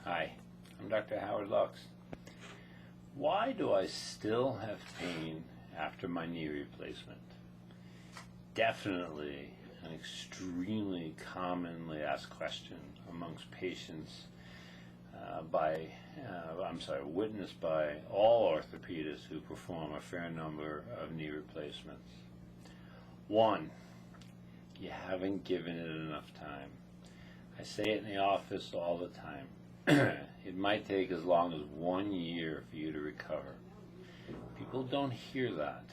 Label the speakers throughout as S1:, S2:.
S1: Hi, I'm Dr. Howard Lux. Why do I still have pain after my knee replacement? Definitely an extremely commonly asked question amongst patients witnessed by all orthopedists who perform a fair number of knee replacements. One, you haven't given it enough time. I say it in the office all the time. It might take as long as 1 year for you to recover. People don't hear that,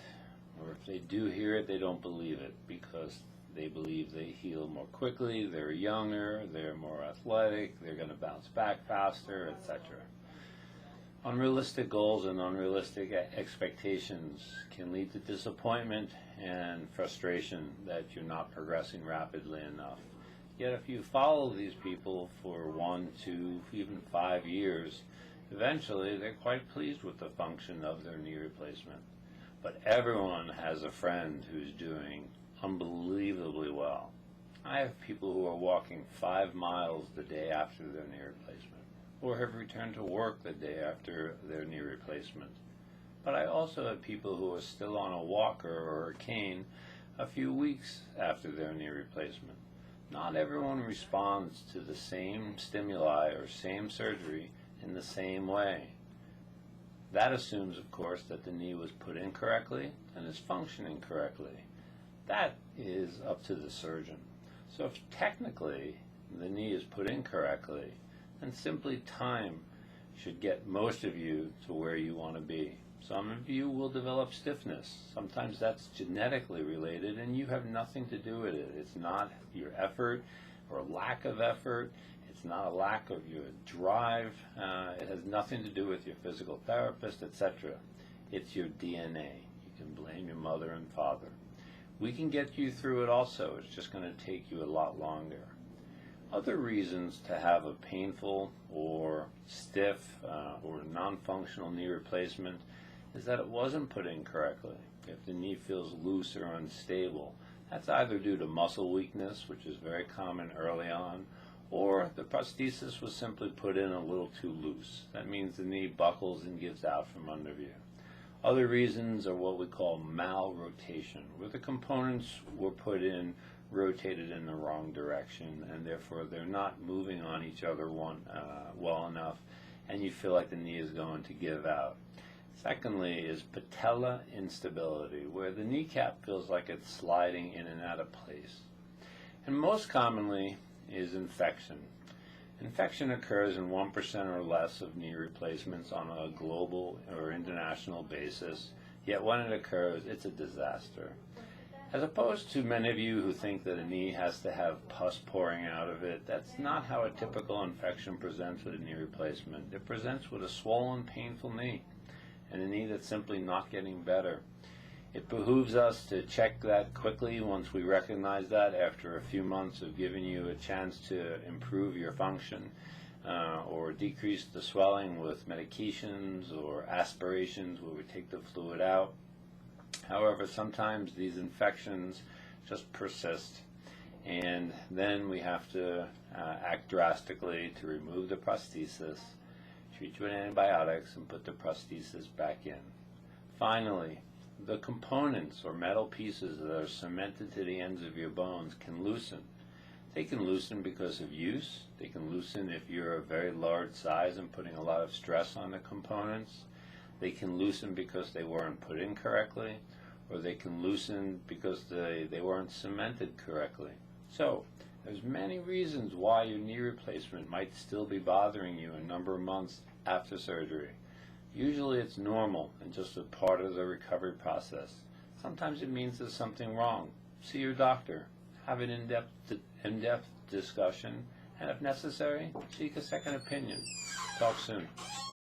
S1: or if they do hear it, they don't believe it because they believe they heal more quickly, they're younger, they're more athletic, they're going to bounce back faster, etc. Unrealistic goals and unrealistic expectations can lead to disappointment and frustration that you're not progressing rapidly enough. Yet if you follow these people for 1, 2, even 5 years, eventually they're quite pleased with the function of their knee replacement. But everyone has a friend who's doing unbelievably well. I have people who are walking 5 miles the day after their knee replacement, or have returned to work the day after their knee replacement. But I also have people who are still on a walker or a cane a few weeks after their knee replacement. Not everyone responds to the same stimuli or same surgery in the same way. That assumes, of course, that the knee was put in correctly and is functioning correctly. That is up to the surgeon. So if technically the knee is put in correctly, then simply time should get most of you to where you want to be. Some of you will develop stiffness. Sometimes that's genetically related and you have nothing to do with it. It's not your effort or lack of effort. It's not a lack of your drive. It has nothing to do with your physical therapist, etc. It's your DNA. You can blame your mother and father. We can get you through it also. It's just going to take you a lot longer. Other reasons to have a painful or stiff or non-functional knee replacement is that it wasn't put in correctly. If the knee feels loose or unstable, that's either due to muscle weakness, which is very common early on, or the prosthesis was simply put in a little too loose. That means the knee buckles and gives out from under you. Other reasons are what we call malrotation, where the components were put in rotated in the wrong direction, and therefore they're not moving on each other well enough, and you feel like the knee is going to give out. Secondly is patella instability, where the kneecap feels like it's sliding in and out of place. And most commonly is infection. Infection occurs in 1% or less of knee replacements on a global or international basis, yet when it occurs, it's a disaster. As opposed to many of you who think that a knee has to have pus pouring out of it, that's not how a typical infection presents with a knee replacement. It presents with a swollen, painful knee, and a knee that's simply not getting better. It behooves us to check that quickly once we recognize that after a few months of giving you a chance to improve your function or decrease the swelling with medications or aspirations where we take the fluid out. However, sometimes these infections just persist, and then we have to act drastically to remove the prosthesis, treat you with antibiotics, and put the prosthesis back in. Finally, the components or metal pieces that are cemented to the ends of your bones can loosen. They can loosen because of use. They can loosen if you're a very large size and putting a lot of stress on the components. They can loosen because they weren't put in correctly, or they can loosen because they weren't cemented correctly. So there's many reasons why your knee replacement might still be bothering you a number of months after surgery. Usually it's normal and just a part of the recovery process. Sometimes it means there's something wrong. See your doctor. Have an in-depth discussion, and if necessary, seek a second opinion. Talk soon.